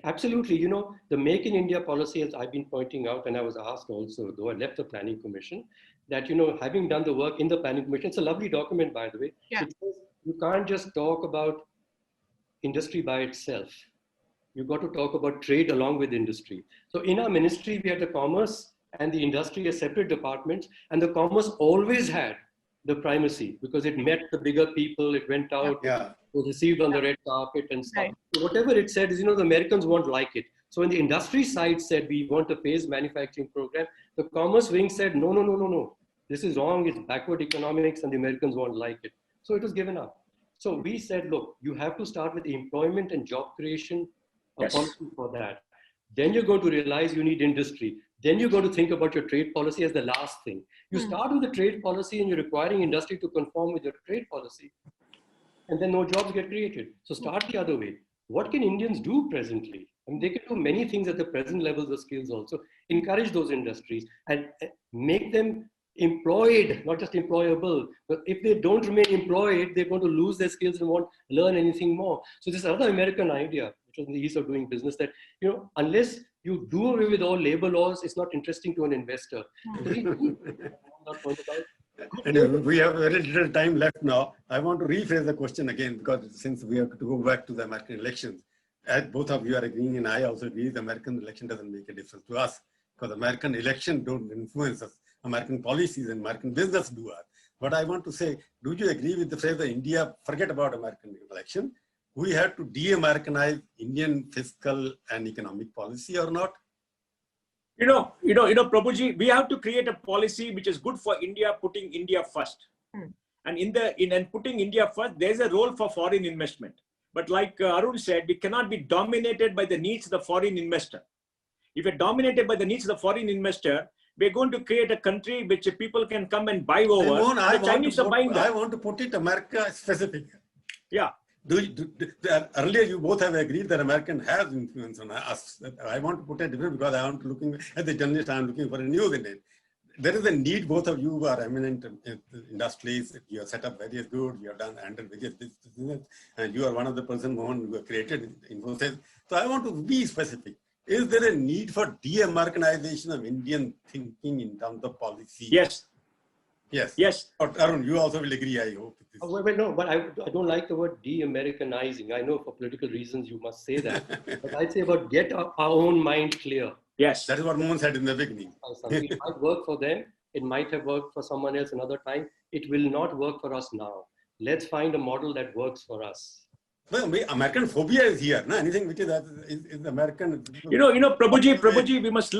Absolutely. You know, the Make in India policy, as I've been pointing out, and I was asked also, though I left the Planning Commission, that, you know, having done the work in the Planning Commission, it's a lovely document, by the way. Yeah. It says you can't just talk about industry by itself. You've got to talk about trade along with industry. So in our ministry, we had the commerce and the industry as separate departments, and the commerce always had the primacy because it met the bigger people, it went out, was received on the red carpet and stuff. Right. So whatever it said is, you know, the Americans won't like it. So when the industry side said, we want a phased manufacturing program, the commerce wing said, no, no, no, no, no. This is wrong, it's backward economics and the Americans won't like it. So it was given up. So we said, look, you have to start with employment and job creation, a policy for that. Then you're going to realize you need industry. Then you're going to think about your trade policy as the last thing. You start with the trade policy and you're requiring industry to conform with your trade policy. And then no jobs get created. So start the other way. What can Indians do presently? I mean, they can do many things at the present levels of skills also. Encourage those industries and make them employed, not just employable. But if they don't remain employed, they're going to lose their skills and won't learn anything more. So this is another American idea, which was in the ease of doing business, that, you know, unless you do away with all labor laws, it's not interesting to an investor. And we have very little time left now. I want to rephrase the question again, because since we have to go back to the American elections, as both of you are agreeing and I also agree, the American election doesn't make a difference to us, because American election don't influence us. American policies and American business do us. But I want to say, do you agree with the phrase that India, forget about American election, we have to de-Americanize Indian fiscal and economic policy or not? Prabhuji, we have to create a policy which is good for India, putting India first. And in putting India first, there's a role for foreign investment. But like Arun said, we cannot be dominated by the needs of the foreign investor. If we're dominated by the needs of the foreign investor, we're going to create a country which people can come and buy over. I want to put it America specific. Yeah. Earlier, you both have agreed that American has influence on us. I want to put it different because I want to looking as a journalist. I'm looking for a news in it. There is a need. Both of you are eminent industries. Your setup very good. You have done under various business, and you are one of the person who have created Infosys. So I want to be specific. Is there a need for de-Americanization of Indian thinking in terms of policy? Yes. Yes. Yes. Arun, you also will agree, I hope. No, but I don't like the word de-Americanizing. I know for political reasons you must say that. But I say about get our own mind clear. Yes. That is what Mohan said in the beginning. It might work for them. It might have worked for someone else another time. It will not work for us now. Let's find a model that works for us. Well, American phobia is here. No? Anything which is American. Prabhuji, we must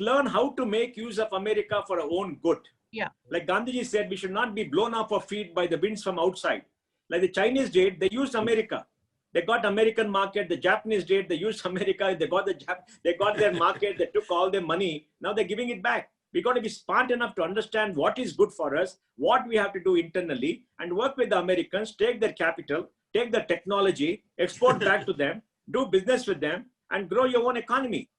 learn how to make use of America for our own good. Yeah. Like Gandhiji said, we should not be blown off our feet by the winds from outside. Like the Chinese did, they used America. They got American market. The Japanese did, they used America. They got their market. They took all their money. Now they're giving it back. We got to be smart enough to understand what is good for us, what we have to do internally, and work with the Americans, take their capital, take the technology, export back to them, do business with them, and grow your own economy.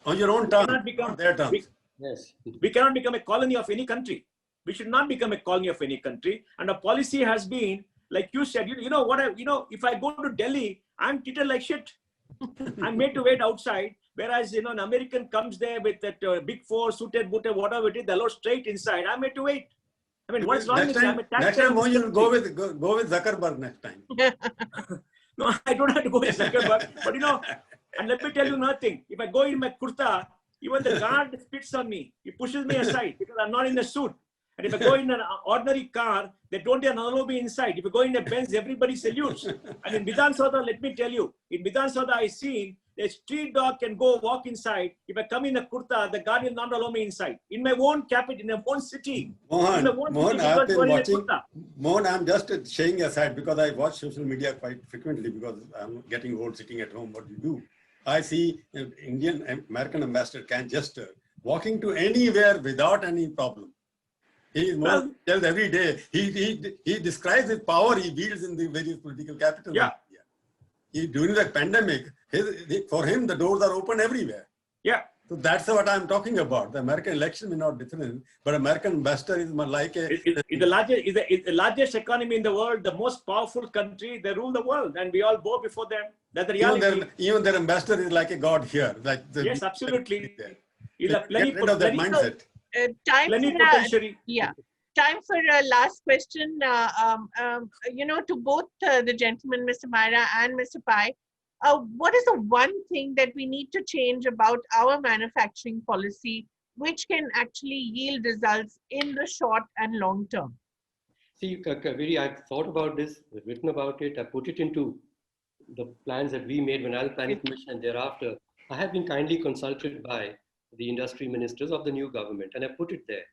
On your own terms, not their terms. Yes. We cannot become a colony of any country. We should not become a colony of any country. And our policy has been, like you said, if I go to Delhi, I'm treated like shit. I'm made to wait outside. Whereas, an American comes there with that big four, suited, booted, whatever it is, they're all straight inside. I'm made to wait. I mean, what's wrong with that? Next time, you will go with Zuckerberg next time. No, I don't have to go with Zuckerberg. But And let me tell you another thing. If I go in my kurta, even the guard spits on me. He pushes me aside because I'm not in a suit. And if I go in an ordinary car, they don't even allow me inside. If I go in a Benz, everybody salutes. And in Vidhan Sabha, let me tell you, in Vidhan Sabha, I seen a street dog can go walk inside. If I come in a kurta, the guard will not allow me inside. In my own capital, in my own city. Mohan, I've been watching. Mohan, I'm just sharing aside because I watch social media quite frequently because I'm getting old sitting at home. What do you do? I see an American ambassador can just walking to anywhere without any problem. He is more tells every day. He describes his power he wields in the various political capitals. Yeah. During the pandemic, for him, the doors are open everywhere. Yeah. So that's what I'm talking about. The American election may not different, but American ambassador is like a... It's the largest economy in the world, the most powerful country. They rule the world and we all bow before them. That's the reality. Even their ambassador is like a god here. Like the, yes, absolutely. Get rid of that mindset. Time for a last question, to both the gentlemen, Mr. Myra and Mr. Pai. What is the one thing that we need to change about our manufacturing policy, which can actually yield results in the short and long term? See, Kaveri, I've thought about this, written about it, I put it into the plans that we made when I was planning commission, and thereafter, I have been kindly consulted by the industry ministers of the new government, and I put it there.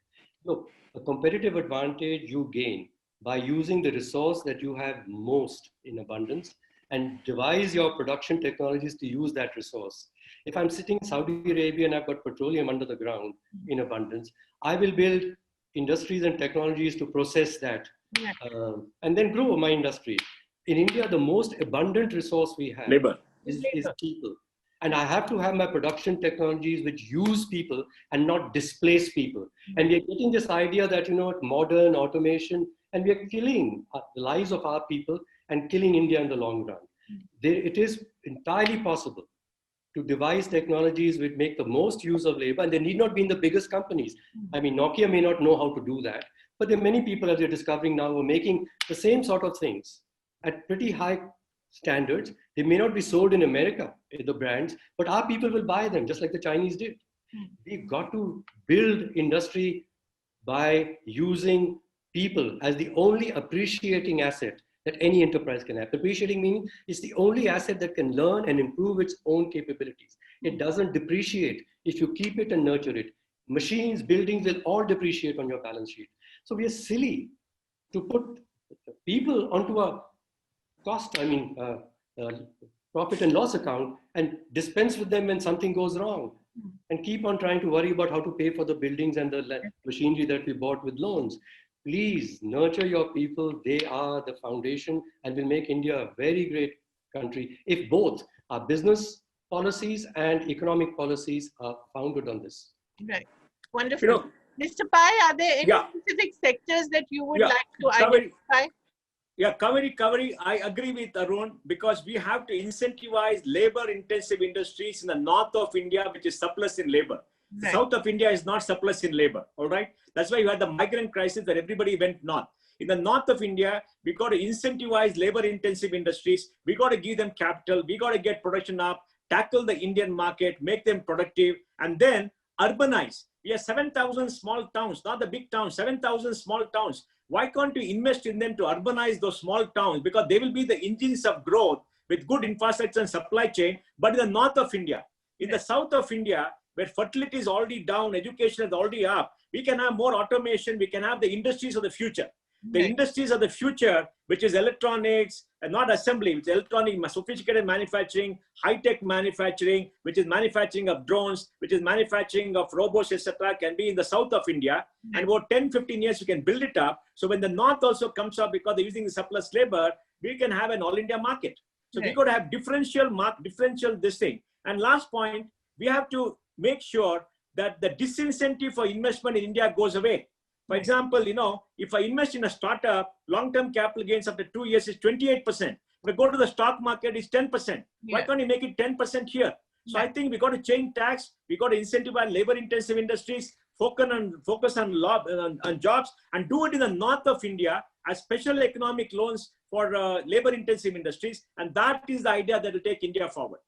Look, a competitive advantage you gain by using the resource that you have most in abundance and devise your production technologies to use that resource. If I'm sitting in Saudi Arabia and I've got petroleum under the ground in abundance, I will build industries and technologies to process that and then grow my industry. In India, the most abundant resource we have is people. And I have to have my production technologies which use people and not displace people. And we are getting this idea that, modern automation, and we are killing the lives of our people and killing India in the long run. It is entirely possible to devise technologies which make the most use of labor, and they need not be in the biggest companies. I mean, Nokia may not know how to do that, but there are many people, as we're discovering now, who are making the same sort of things at pretty high standards. They may not be sold in America, the brands, but our people will buy them just like the Chinese did. We've got to build industry by using people as the only appreciating asset that any enterprise can have. Appreciating meaning it's the only asset that can learn and improve its own capabilities. It doesn't depreciate if you keep it and nurture it. Machines, buildings will all depreciate on your balance sheet. So we are silly to put people onto a cost, profit and loss account and dispense with them when something goes wrong and keep on trying to worry about how to pay for the buildings and the machinery that we bought with loans. Please nurture your people. They are the foundation and will make India a very great country if both our business policies and economic policies are founded on this. Right. Wonderful. Mr. Pai, are there any specific sectors that you would like to identify? Kaveri, I agree with Arun because we have to incentivize labor-intensive industries in the north of India, which is surplus in labor. Right. The south of India is not surplus in labor, all right? That's why you had the migrant crisis that everybody went north. In the north of India, we got to incentivize labor-intensive industries. We got to give them capital. We got to get production up, tackle the Indian market, make them productive, and then urbanize. We have 7,000 small towns, not the big towns, 7,000 small towns. Why can't you invest in them to urbanize those small towns? Because they will be the engines of growth with good infrastructure and supply chain. But in the north of India, in the south of India, where fertility is already down, education is already up, we can have more automation. We can have the industries of the future. The industries of the future, which is electronics, and not assembly, which is electronic, sophisticated manufacturing, high-tech manufacturing, which is manufacturing of drones, which is manufacturing of robots, etc., can be in the south of India. And about 10, 15 years, we can build it up. So when the north also comes up, because they're using the surplus labor, we can have an all-India market. So we got to have differential this thing. And last point, we have to make sure that the disincentive for investment in India goes away. For example, if I invest in a startup, long-term capital gains after 2 years is 28%. If I go to the stock market, it's 10%. Why can't you make it 10% here? So I think we got to change tax. We got to incentivize labor-intensive industries, focus on jobs, and do it in the north of India as special economic loans for labor-intensive industries. And that is the idea that will take India forward.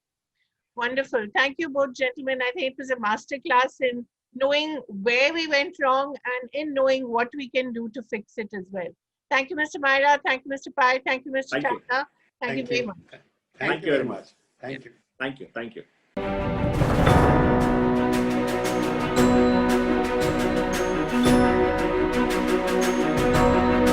Wonderful. Thank you both, gentlemen. I think it was a masterclass in knowing where we went wrong and in knowing what we can do to fix it as well. Thank you, Mr. Myra. Thank you, Mr. Pai. Thank you, Mr. Thank you. Chawla. Thank you very much. Thank you very much. Thank you. Thank you. Thank you.